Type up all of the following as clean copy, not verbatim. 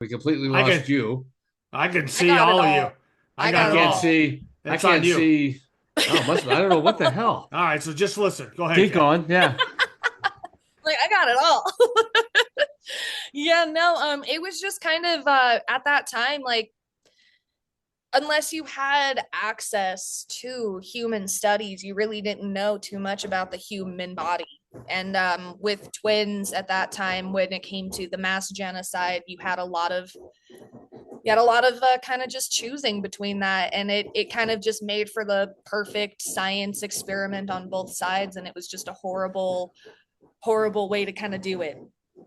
We completely I lost can you. I can I see got it all of you. all. I I I got got it it can't all. all. see. I It's on can't you. see. Oh, must. I don't know what the hell. All right, so just listen. Go ahead, Keep Ken. going. Yeah. Like I got it all. Yeah, no, it was just kind of at that time, like unless you had access to human studies, you really didn't know too much about the human body. And with twins at that time, when it came to the mass genocide, you had a lot of kind of just choosing between that, and it kind of just made for the perfect science experiment on both sides, and it was just a horrible way to kind of do it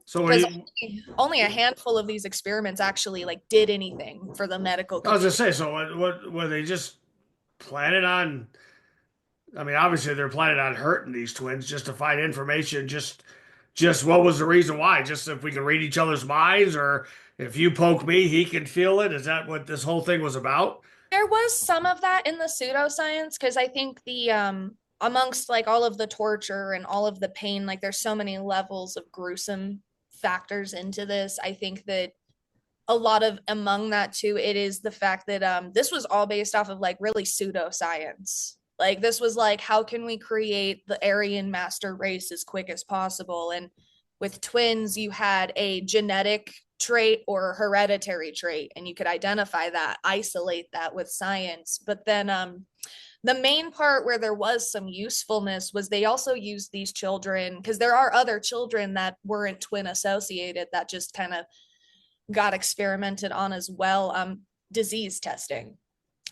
So what do because you only a handful of these experiments actually like did anything for the medical I was gonna community. say, so what were they just planning on? I mean, obviously they're planning on hurting these twins just to find information. Just what was the reason why? Just if we can read each other's minds, or if you poke me, he can feel it. Is that what this whole thing was about? There was some of that in the pseudoscience because I think the amongst like all of the torture and all of the pain, like there's so many levels of gruesome factors into this. I think that a lot of among that too, it is the fact that this was all based off of like really pseudoscience. Like this was like, how can we create the Aryan master race as quick as possible? And with twins, you had a genetic trait or a hereditary trait, and you could identify that, isolate that with science. But then the main part where there was some usefulness was they also used these children because there are other children that weren't twin associated that just kind of got experimented on as well. Disease testing.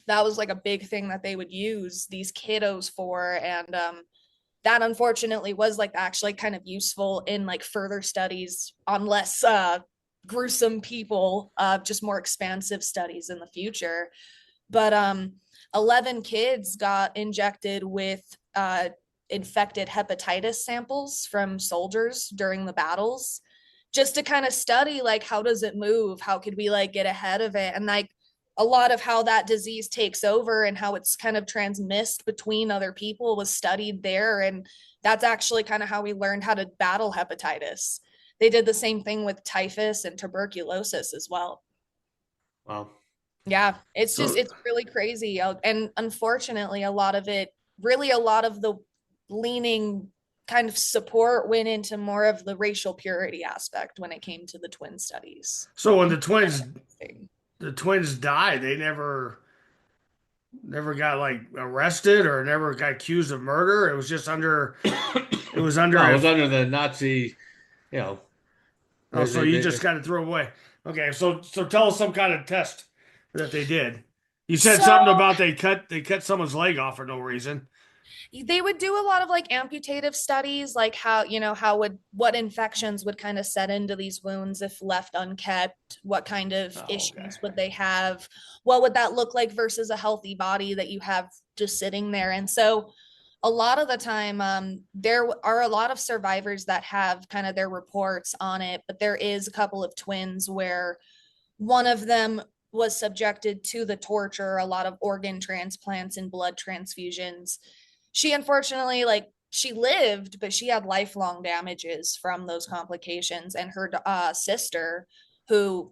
That was like a big thing that they would use these kiddos for. And that unfortunately was like actually kind of useful in like further studies on less gruesome people, just more expansive studies in the future. But 11 kids got injected with infected hepatitis samples from soldiers during the battles just to kind of study like how does it move, how could we like get ahead of it, and like a lot of how that disease takes over and how it's kind of transmissed between other people was studied there. And that's actually kind of how we learned how to battle hepatitis. They did the same thing with typhus and tuberculosis as well. Wow. Yeah, it's just So it's really crazy. And unfortunately, a lot of it, really a lot of the leaning kind of support went into more of the racial purity aspect when it came to the twin studies. so when And the twins died, they never got like arrested or never got accused of murder. It was under Well, it a was under the Nazi. You know, Oh, they, so they, you they, just kind of threw away. Okay, so tell us some kind of test that they did. You said so something about they cut someone's leg off for no reason. they would do a lot of like amputative studies, like how, how would what infections would kind of set into these wounds if left unkept, what kind of Oh, okay. issues would they have, what would that look like versus a healthy body that you have just sitting there. And so a lot of the time there are a lot of survivors that have kind of their reports on it, but there is a couple of twins where one of them was subjected to the torture, a lot of organ transplants and blood transfusions. She unfortunately, like, she lived, but she had lifelong damages from those complications. And her sister, who